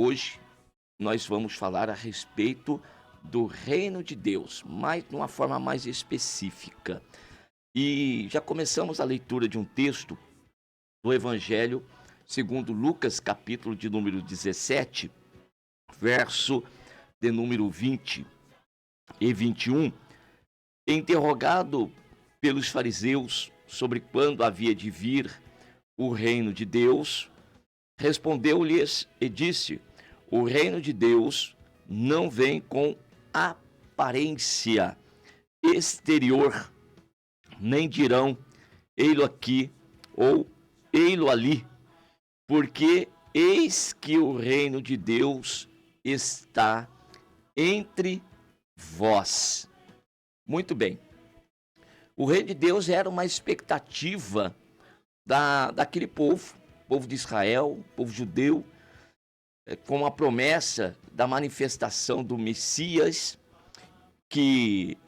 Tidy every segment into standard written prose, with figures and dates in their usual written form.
Hoje nós vamos falar a respeito do reino de Deus, mas de uma forma mais específica. E já começamos a leitura de um texto do Evangelho segundo Lucas, capítulo de número 17, verso de número 20 e 21. Interrogado pelos fariseus sobre quando havia de vir o reino de Deus, respondeu-lhes e disse: o reino de Deus não vem com aparência exterior, nem dirão ei-lo aqui ou ei-lo ali, porque eis que o reino de Deus está entre vós. Muito bem. O reino de Deus era uma expectativa daquele povo de Israel, povo judeu, com a promessa da manifestação do Messias, que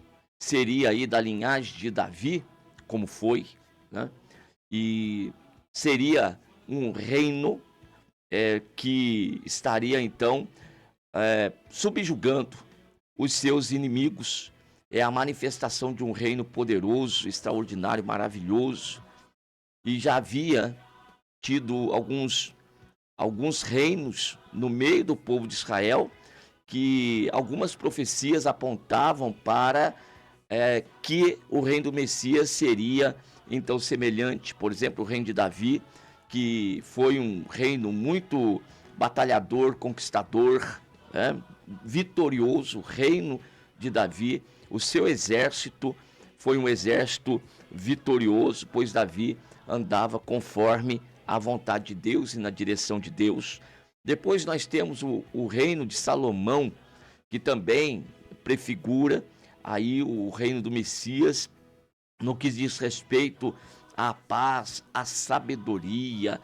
seria aí da linhagem de Davi, como foi, né? E seria um reino que estaria então subjugando os seus inimigos. É a manifestação de um reino poderoso, extraordinário, maravilhoso. E já havia tido alguns reinos no meio do povo de Israel, que algumas profecias apontavam para que o reino do Messias seria então semelhante. Por exemplo, o reino de Davi, que foi um reino muito batalhador, conquistador, vitorioso. O reino de Davi, o seu exército foi um exército vitorioso, pois Davi andava conforme a vontade de Deus e na direção de Deus. Depois nós temos o reino de Salomão, que também prefigura aí o reino do Messias, no que diz respeito à paz, à sabedoria,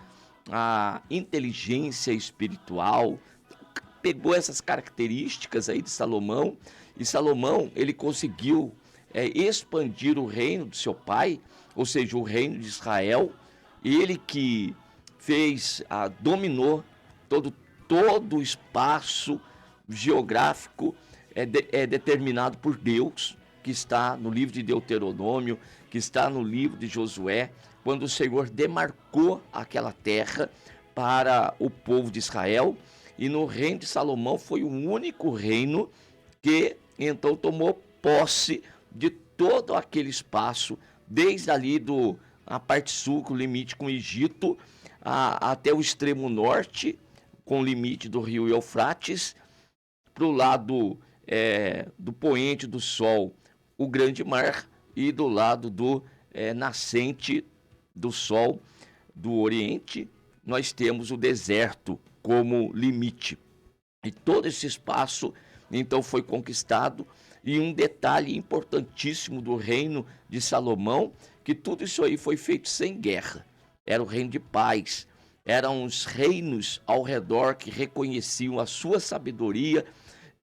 à inteligência espiritual. Pegou essas características aí de Salomão, e Salomão, ele conseguiu expandir o reino do seu pai, ou seja, o reino de Israel. Ele que dominou todo o espaço geográfico determinado por Deus, que está no livro de Deuteronômio, que está no livro de Josué, quando o Senhor demarcou aquela terra para o povo de Israel. E no reino de Salomão foi o único reino que então tomou posse de todo aquele espaço, desde ali a parte sul, com o limite com o Egito, até o extremo norte, com o limite do rio Eufrates, para o lado do poente do sol, o grande mar, e do lado do nascente do sol do oriente, nós temos o deserto como limite. E todo esse espaço então foi conquistado. E um detalhe importantíssimo do reino de Salomão, que tudo isso aí foi feito sem guerra. Era o reino de paz. Eram os reinos ao redor que reconheciam a sua sabedoria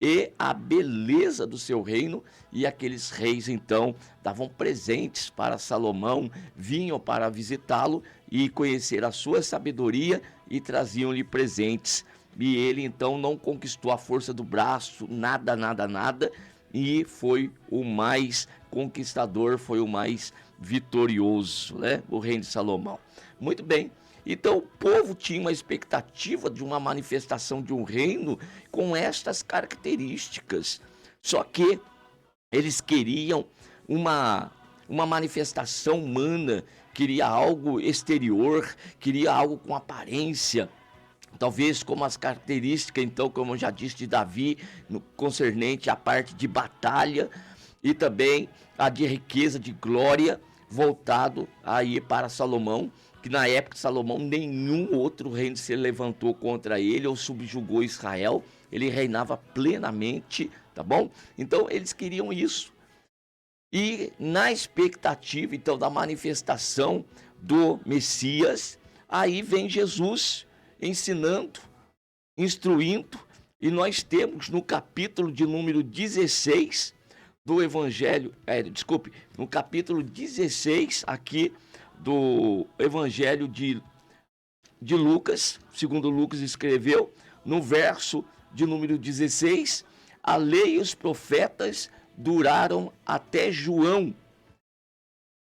e a beleza do seu reino, e aqueles reis então davam presentes para Salomão, vinham para visitá-lo e conhecer a sua sabedoria, e traziam-lhe presentes. E ele então não conquistou a força do braço, nada, e foi o mais conquistador, foi o mais vitorioso, né? O reino de Salomão. Muito bem. Então o povo tinha uma expectativa de uma manifestação de um reino com estas características. Só que eles queriam uma manifestação humana, queria algo exterior, queria algo com aparência. Talvez como as características, então, como eu já disse, de Davi, concernente à parte de batalha, e também a de riqueza, de glória, voltado aí para Salomão, que na época de Salomão nenhum outro reino se levantou contra ele ou subjugou Israel. Ele reinava plenamente, tá bom? Então eles queriam isso. E na expectativa então da manifestação do Messias, aí vem Jesus ensinando, instruindo, e nós temos no capítulo de número 16 do Evangelho, no capítulo 16 aqui do Evangelho de Lucas, segundo Lucas escreveu, no verso de número 16, a lei e os profetas duraram até João.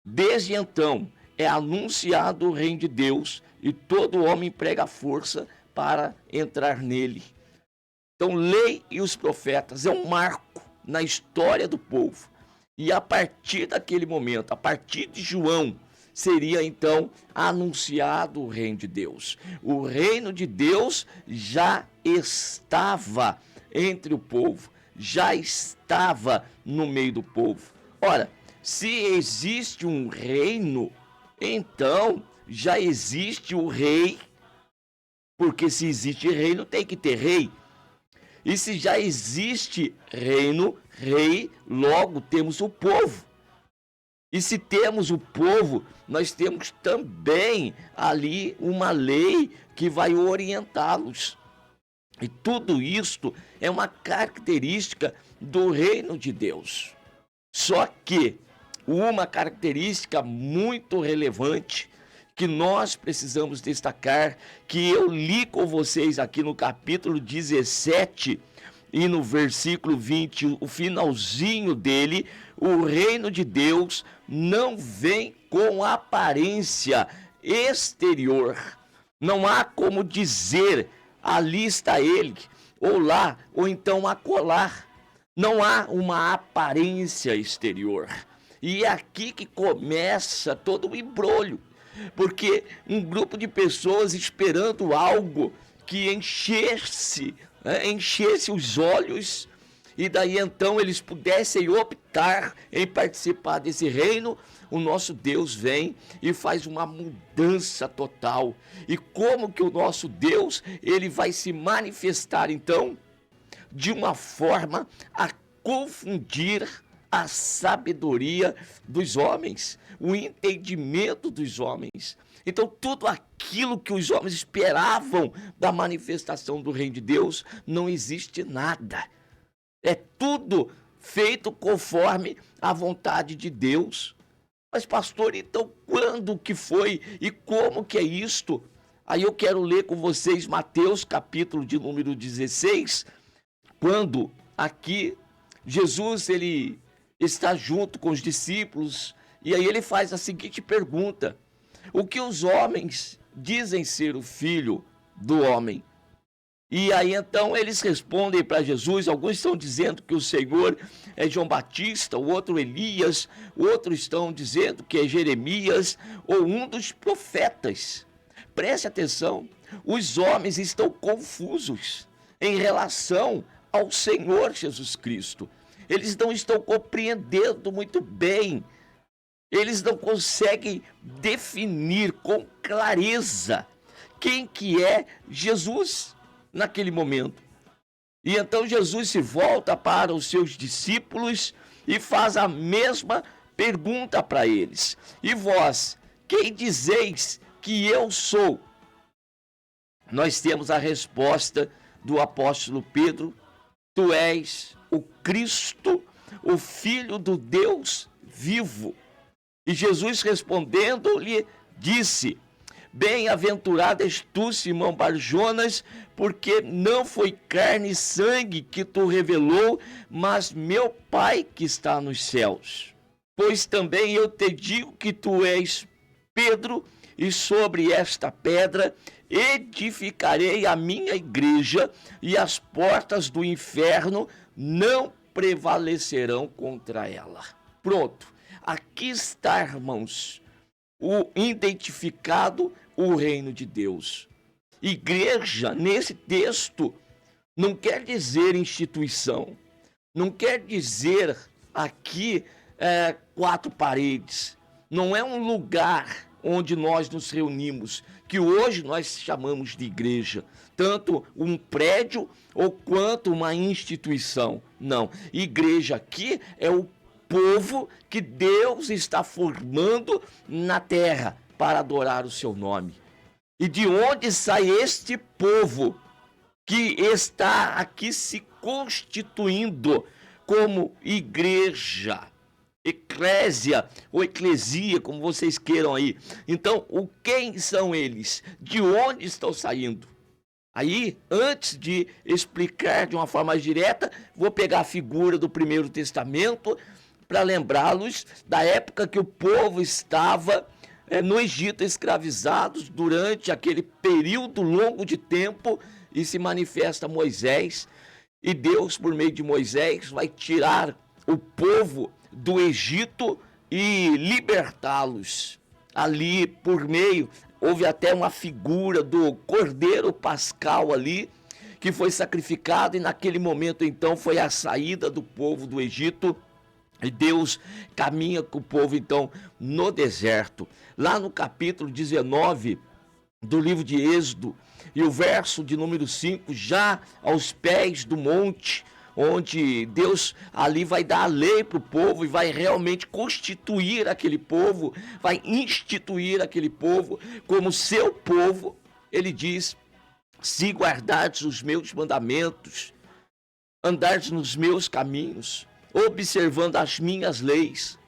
Desde então é anunciado o reino de Deus e todo homem prega força para entrar nele. Então, lei e os profetas é um marco na história do povo. E a partir daquele momento, a partir de João, seria então anunciado o reino de Deus. O reino de Deus já estava entre o povo, já estava no meio do povo. Ora, se existe um reino, então já existe o rei, porque se existe reino, tem que ter rei. E se já existe reino, rei, logo temos o povo. E se temos o povo, nós temos também ali uma lei que vai orientá-los. E tudo isto é uma característica do reino de Deus. Só que uma característica muito relevante que nós precisamos destacar, que eu li com vocês aqui no capítulo 17 e no versículo 20, o finalzinho dele, o reino de Deus não vem com aparência exterior. Não há como dizer, ali está ele, ou lá, ou então acolá. Não há uma aparência exterior. E é aqui que começa todo o embrolho. Porque um grupo de pessoas esperando algo que enchesse os olhos, e daí então eles pudessem optar em participar desse reino, o nosso Deus vem e faz uma mudança total. E como que o nosso Deus, ele vai se manifestar então? De uma forma a confundir a sabedoria dos homens, o entendimento dos homens. Então, tudo aquilo que os homens esperavam da manifestação do reino de Deus, não existe nada. É tudo feito conforme a vontade de Deus. Mas, pastor, então quando que foi e como que é isto? Aí eu quero ler com vocês Mateus, capítulo de número 16, quando aqui Jesus, ele está junto com os discípulos, e aí ele faz a seguinte pergunta: o que os homens dizem ser o filho do homem? E aí então eles respondem para Jesus. Alguns estão dizendo que o Senhor é João Batista, o outro Elias, outros estão dizendo que é Jeremias ou um dos profetas. Preste atenção, os homens estão confusos em relação ao Senhor Jesus Cristo. Eles não estão compreendendo muito bem. Eles não conseguem definir com clareza quem que é Jesus naquele momento. E então Jesus se volta para os seus discípulos e faz a mesma pergunta para eles: e vós, quem dizeis que eu sou? Nós temos a resposta do apóstolo Pedro: tu és o Cristo, o Filho do Deus vivo. E Jesus respondendo-lhe disse: bem-aventurado és tu, Simão Barjonas, porque não foi carne e sangue que tu revelou, mas meu Pai que está nos céus. Pois também eu te digo que tu és Pedro, e sobre esta pedra edificarei a minha igreja, e as portas do inferno não prevalecerão contra ela. Pronto, aqui está, irmãos, o identificado, o reino de Deus. Igreja, nesse texto, não quer dizer instituição, não quer dizer aqui quatro paredes, não é um lugar onde nós nos reunimos, que hoje nós chamamos de igreja, tanto um prédio ou quanto uma instituição. Não, igreja aqui é o povo que Deus está formando na terra para adorar o seu nome. E de onde sai este povo que está aqui se constituindo como igreja, eclésia ou eclesia, como vocês queiram aí. Então, quem são eles? De onde estão saindo? Aí, antes de explicar de uma forma mais direta, vou pegar a figura do Primeiro Testamento para lembrá-los da época que o povo estava no Egito escravizados durante aquele período longo de tempo, e se manifesta Moisés, e Deus, por meio de Moisés, vai tirar o povo do Egito e libertá-los. Ali, por meio, houve até uma figura do Cordeiro Pascal ali, que foi sacrificado, e naquele momento então foi a saída do povo do Egito, e Deus caminha com o povo então no deserto. Lá no capítulo 19 do livro de Êxodo, e o verso de número 5, já aos pés do monte, onde Deus ali vai dar a lei para o povo e vai realmente constituir aquele povo, vai instituir aquele povo como seu povo. Ele diz: se guardardes os meus mandamentos, andardes nos meus caminhos, observando as minhas leis,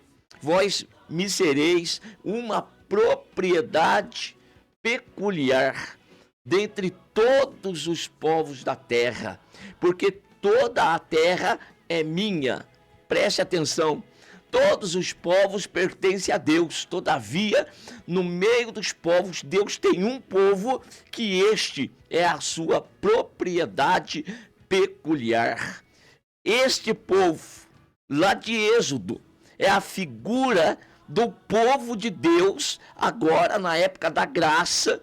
vós me sereis uma propriedade peculiar dentre todos os povos da terra, porque toda a terra é minha. Preste atenção, todos os povos pertencem a Deus, todavia, no meio dos povos, Deus tem um povo que este é a sua propriedade peculiar. Este povo, lá de Êxodo, é a figura do povo de Deus, agora na época da graça,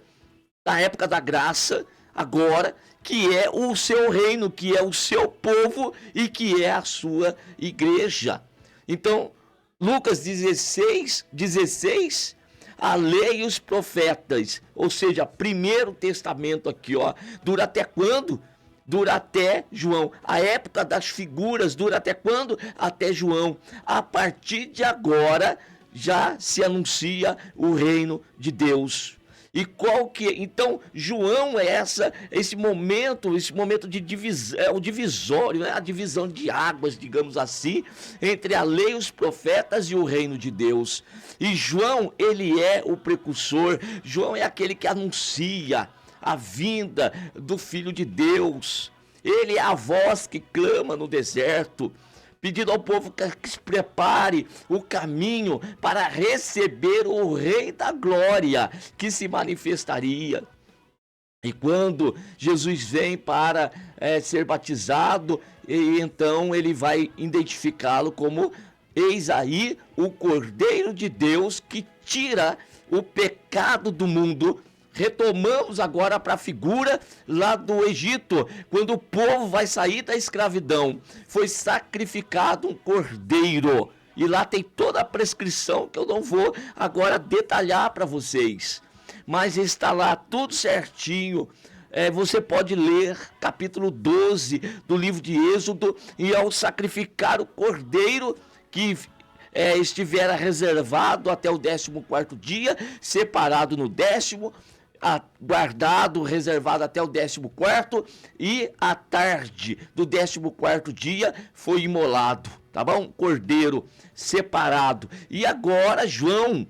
agora, que é o seu reino, que é o seu povo e que é a sua igreja. Então, Lucas 16, a lei e os profetas, ou seja, Primeiro Testamento aqui, ó, dura até quando? Dura até João. A época das figuras dura até quando? Até João. A partir de agora, já se anuncia o reino de Deus. E qual que é? Então, João é esse momento de divisão, é o divisório, né? A divisão de águas, digamos assim, entre a lei, os profetas e o reino de Deus. E João, ele é o precursor, João é aquele que anuncia a vinda do Filho de Deus. Ele é a voz que clama no deserto, pedindo ao povo que se prepare o caminho para receber o Rei da Glória que se manifestaria. E quando Jesus vem para ser batizado, e então ele vai identificá-lo como: eis aí o Cordeiro de Deus que tira o pecado do mundo. Retomamos agora para a figura lá do Egito, quando o povo vai sair da escravidão, foi sacrificado um cordeiro, e lá tem toda a prescrição que eu não vou agora detalhar para vocês, mas está lá tudo certinho. Você pode ler capítulo 12 do livro de Êxodo, e ao sacrificar o cordeiro que estivera reservado até o 14º dia, separado no 10º, guardado, reservado até o 14º, e à tarde do 14º dia foi imolado, tá bom? Cordeiro separado. E agora João,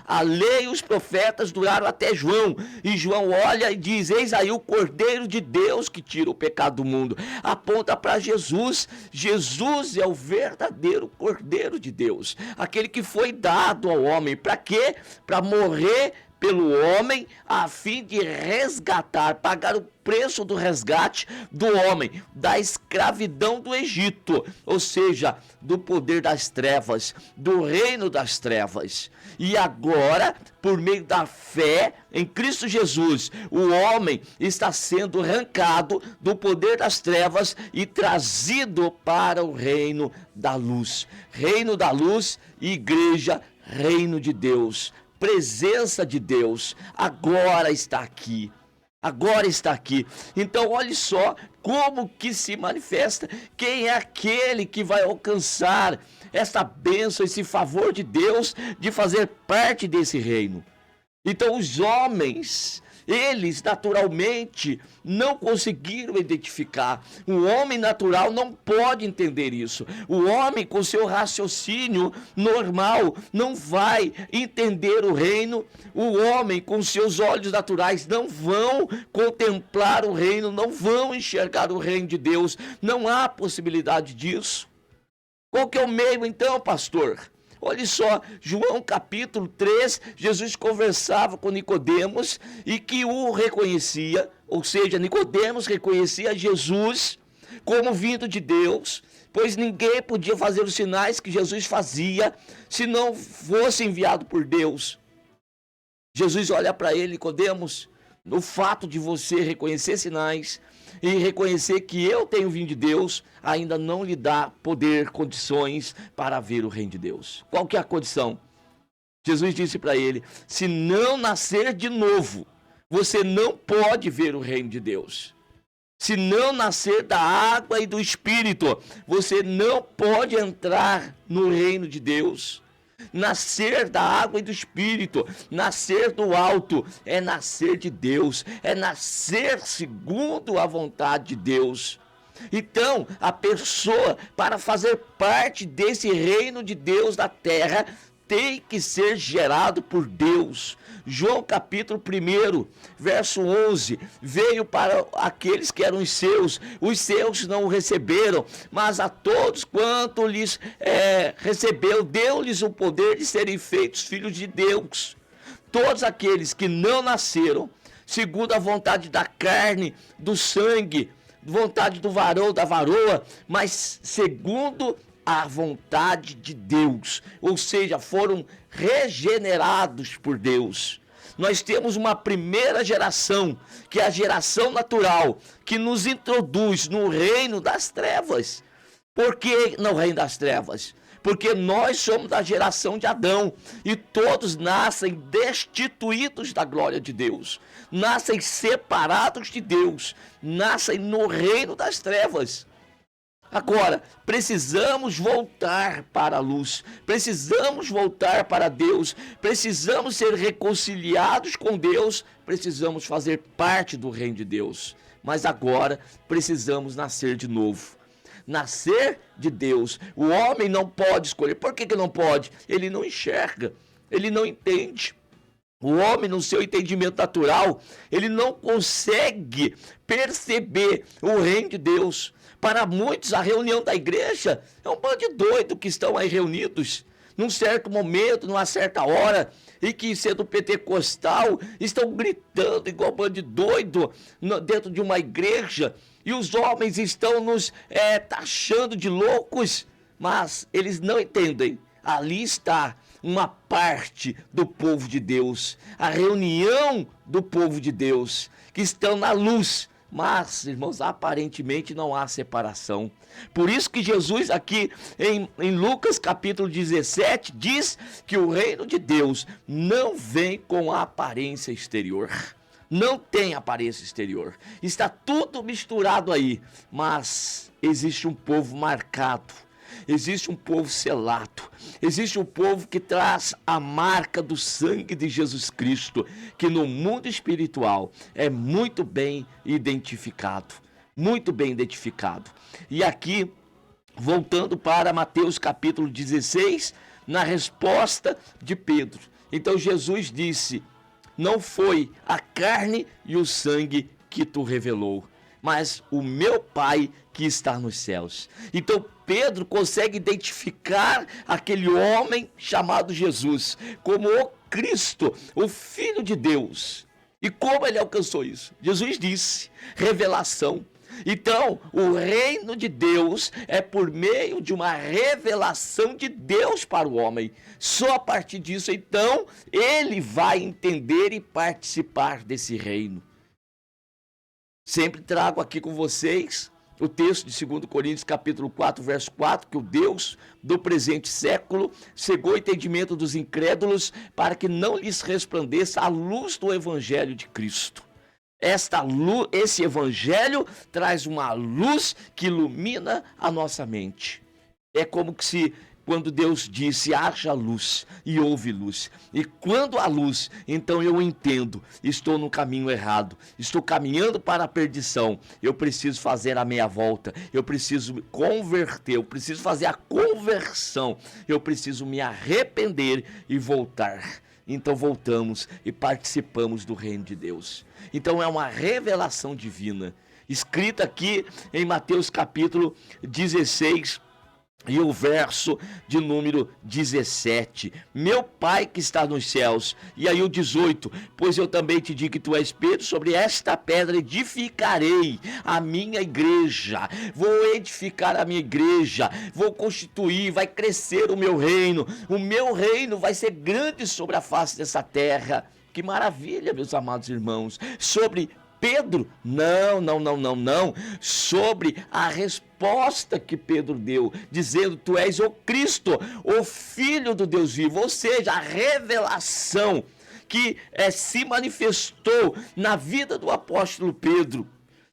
a lei e os profetas duraram até João, e João olha e diz: eis aí o Cordeiro de Deus que tira o pecado do mundo. Aponta para Jesus. Jesus é o verdadeiro Cordeiro de Deus, aquele que foi dado ao homem. Para quê? Para morrer pelo homem, a fim de resgatar, pagar o preço do resgate do homem, da escravidão do Egito, ou seja, do poder das trevas, do reino das trevas. E agora, por meio da fé em Cristo Jesus, o homem está sendo arrancado do poder das trevas e trazido para o reino da luz. Reino da luz e igreja, reino de Deus. Presença de Deus agora está aqui. Então olhe só como que se manifesta. Quem é aquele que vai alcançar essa bênção, esse favor de Deus de fazer parte desse reino? Então os homens Eles naturalmente não conseguiram identificar. O homem natural não pode entender isso. O homem, com seu raciocínio normal, não vai entender o reino. O homem, com seus olhos naturais, não vão contemplar o reino, não vão enxergar o reino de Deus. Não há possibilidade disso. Qual que é o meio então, pastor? Olha só, João capítulo 3, Jesus conversava com Nicodemos e que o reconhecia, ou seja, Nicodemos reconhecia Jesus como vindo de Deus, pois ninguém podia fazer os sinais que Jesus fazia se não fosse enviado por Deus. Jesus olha para ele, Nicodemos, no fato de você reconhecer sinais e reconhecer que eu tenho vindo de Deus, ainda não lhe dá poder, condições para ver o reino de Deus. Qual que é a condição? Jesus disse para ele, se não nascer de novo, você não pode ver o reino de Deus. Se não nascer da água e do Espírito, você não pode entrar no reino de Deus. Nascer da água e do Espírito, nascer do alto, é nascer de Deus, é nascer segundo a vontade de Deus. Então, a pessoa, para fazer parte desse reino de Deus na terra, tem que ser gerado por Deus. João capítulo 1, verso 11, veio para aqueles que eram os seus não o receberam, mas a todos quanto lhes recebeu, deu-lhes o poder de serem feitos filhos de Deus. Todos aqueles que não nasceram, segundo a vontade da carne, do sangue, vontade do varão, da varoa, mas segundo a vontade de Deus, ou seja, foram regenerados por Deus. Nós temos uma primeira geração, que é a geração natural, que nos introduz no reino das trevas. Por que no reino das trevas? Porque nós somos da geração de Adão e todos nascem destituídos da glória de Deus, nascem separados de Deus, nascem no reino das trevas. Agora, precisamos voltar para a luz, precisamos voltar para Deus, precisamos ser reconciliados com Deus, precisamos fazer parte do reino de Deus. Mas agora precisamos nascer de novo. Nascer de Deus. O homem não pode escolher. Por que não pode? Ele não enxerga, ele não entende. O homem, no seu entendimento natural, ele não consegue perceber o reino de Deus. Para muitos, a reunião da igreja é um bando de doido que estão aí reunidos num certo momento, numa certa hora, e que, sendo pentecostal, estão gritando igual um bando de doido dentro de uma igreja, e os homens estão nos taxando de loucos, mas eles não entendem. Ali está uma parte do povo de Deus, a reunião do povo de Deus, que estão na luz. Mas, irmãos, aparentemente não há separação. Por isso que Jesus aqui em Lucas capítulo 17 diz que o reino de Deus não vem com a aparência exterior. Não tem aparência exterior. Está tudo misturado aí. Mas existe um povo marcado. Existe um povo selado, existe um povo que traz a marca do sangue de Jesus Cristo, que no mundo espiritual é muito bem identificado, muito bem identificado. E aqui, voltando para Mateus capítulo 16, na resposta de Pedro. Então Jesus disse, não foi a carne e o sangue que tu revelou, mas o meu Pai que está nos céus. Então Pedro consegue identificar aquele homem chamado Jesus como o Cristo, o Filho de Deus. E como ele alcançou isso? Jesus disse, revelação. Então, o reino de Deus é por meio de uma revelação de Deus para o homem. Só a partir disso, então, ele vai entender e participar desse reino. Sempre trago aqui com vocês o texto de 2 Coríntios capítulo 4, verso 4, que o Deus do presente século cegou o entendimento dos incrédulos para que não lhes resplandeça a luz do evangelho de Cristo. Esse evangelho traz uma luz que ilumina a nossa mente. É como que se quando Deus disse, haja luz, e houve luz. E quando há luz, então eu entendo, estou no caminho errado, estou caminhando para a perdição, eu preciso fazer a meia volta, eu preciso me converter, eu preciso fazer a conversão, eu preciso me arrepender e voltar. Então voltamos e participamos do reino de Deus. Então é uma revelação divina, escrita aqui em Mateus capítulo 16, e o verso de número 17, meu Pai que está nos céus, e aí o 18, pois eu também te digo que tu és Pedro, sobre esta pedra edificarei a minha igreja, vou edificar a minha igreja, vou constituir, vai crescer o meu reino vai ser grande sobre a face dessa terra. Que maravilha, meus amados irmãos, sobre Pedro? Não. Sobre a resposta que Pedro deu, dizendo, tu és o Cristo, o Filho do Deus vivo, ou seja, a revelação que se manifestou na vida do apóstolo Pedro.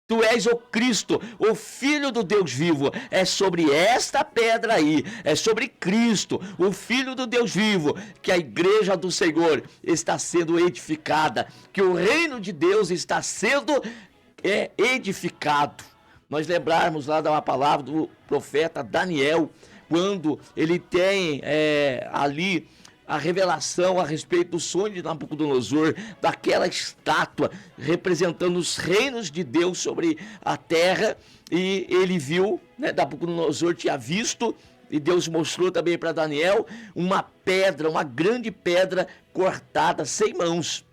Tu és o Cristo, o Filho do Deus vivo. É sobre esta pedra aí, é sobre Cristo, o Filho do Deus vivo, que a igreja do Senhor está sendo edificada, que o reino de Deus está sendo edificado. Nós lembrarmos lá da palavra do profeta Daniel, quando ele tem ali a revelação a respeito do sonho de Nabucodonosor, daquela estátua representando os reinos de Deus sobre a terra, e ele viu, Nabucodonosor tinha visto, e Deus mostrou também para Daniel, uma pedra, uma grande pedra cortada sem mãos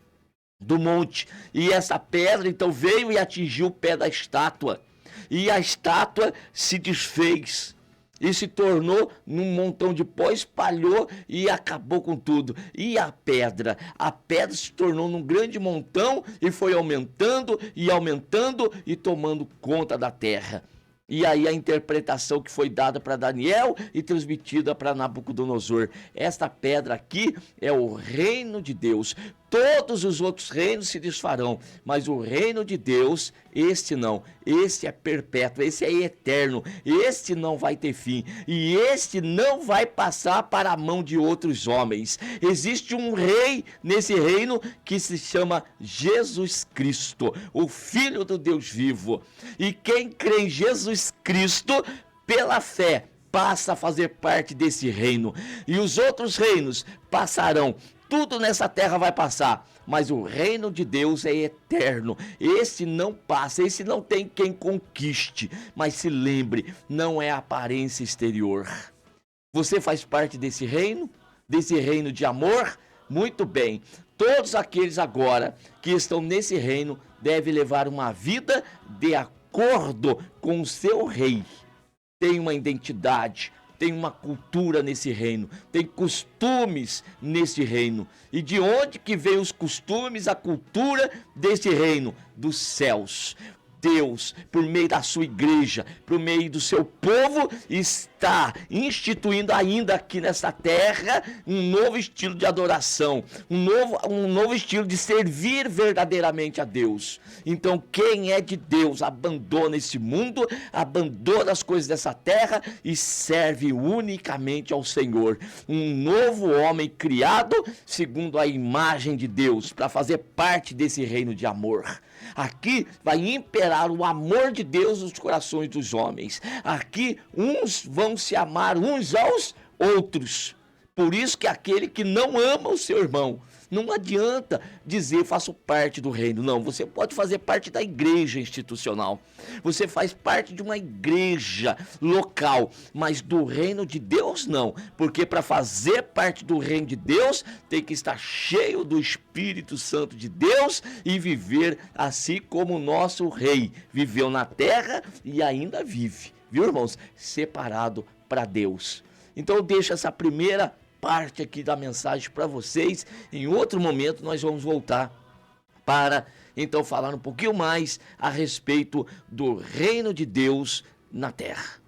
do monte, e essa pedra então veio e atingiu o pé da estátua, e a estátua se desfez, e se tornou num montão de pó, espalhou e acabou com tudo. E a pedra se tornou num grande montão e foi aumentando e tomando conta da terra. E aí a interpretação que foi dada para Daniel e transmitida para Nabucodonosor. Esta pedra aqui é o reino de Deus. Todos os outros reinos se desfarão, mas o reino de Deus, este não. Este é perpétuo, este é eterno, este não vai ter fim. E este não vai passar para a mão de outros homens. Existe um rei nesse reino que se chama Jesus Cristo, o Filho do Deus vivo. E quem crê em Jesus Cristo, pela fé, passa a fazer parte desse reino. E os outros reinos passarão. Tudo nessa terra vai passar, mas o reino de Deus é eterno. Esse não passa, esse não tem quem conquiste. Mas se lembre, não é a aparência exterior. Você faz parte desse reino de amor? Muito bem. Todos aqueles agora que estão nesse reino devem levar uma vida de acordo com o seu rei. Tem uma identidade, tem uma cultura nesse reino, tem costumes nesse reino. E de onde que vem os costumes, a cultura desse reino? Dos céus. Deus, por meio da sua igreja, por meio do seu povo, está instituindo ainda aqui nessa terra um novo estilo de adoração, um novo estilo de servir verdadeiramente a Deus. Então quem é de Deus abandona esse mundo, abandona as coisas dessa terra e serve unicamente ao Senhor. Um novo homem criado segundo a imagem de Deus, para fazer parte desse reino de amor. Aqui vai imperar o amor de Deus nos corações dos homens. Aqui uns vão se amar uns aos outros. Por isso que aquele que não ama o seu irmão, não adianta dizer faço parte do reino. Não, você pode fazer parte da igreja institucional. Você faz parte de uma igreja local, mas do reino de Deus não. Porque para fazer parte do reino de Deus, tem que estar cheio do Espírito Santo de Deus e viver assim como o nosso rei viveu na terra e ainda vive. Viu, irmãos? Separado para Deus. Então eu deixo essa primeira parte aqui da mensagem para vocês. Em outro momento nós vamos voltar para então falar um pouquinho mais a respeito do reino de Deus na terra.